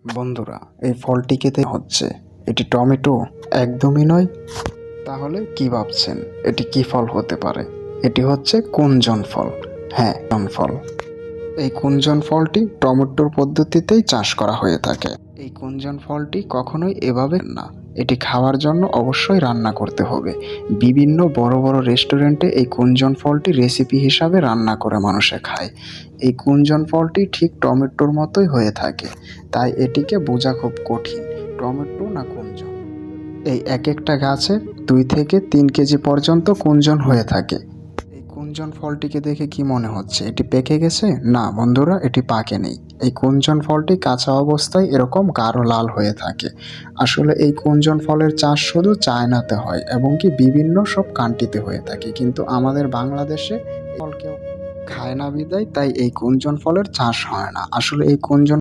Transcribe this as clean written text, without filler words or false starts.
বন্ধুরা, এই ফলটি খেতে হচ্ছে এটি টমেটো? একদমই নয়। তাহলে কি ভাবছেন এটি কি ফল হতে পারে? এটি হচ্ছে কুঞ্জন ফল। হ্যাঁ, ফল। এই কুঞ্জন ফলটি টমেটোর পদ্ধতিতেই চাষ করা হয়ে থাকে। এই কুঞ্জন ফলটি কখনোই এভাবে না, এটি খাওয়ার জন্য অবশ্যই রান্না করতে হবে। বিভিন্ন বড় বড় রেস্টুরেন্টে এই কুঞ্জন ফলটি রেসিপি হিসাবে রান্না করে মানুষে খায়। এই কুঞ্জন ফলটি ঠিক টমেটোর মতোই হয়ে থাকে, তাই এটিকে বোঝা খুব কঠিন টমেটো না কুঞ্জন। এই এক একটা গাছে 2 থেকে 3 কেজি পর্যন্ত কুঞ্জন হয়ে থাকে। এই কুঞ্জন ফলটিকে দেখে কি মনে হচ্ছে এটি পেকে গেছে? না বন্ধুরা, এটি পাকে নেই। এই কুঞ্জন ফলটি কাঁচা অবস্থায় এরকম গাঢ় লাল হয়ে থাকে। আসলে এই কুঞ্জন ফলের চাষ শুধু চায়নাতে হয় এবং কি বিভিন্ন সব কান্ট্রিতে হয়ে থাকে, কিন্তু আমাদের বাংলাদেশে ফল কেউ খায় না বিদায় তাই এই কুঞ্জন ফলের চাষ হয় না। আসলে এই কুঞ্জন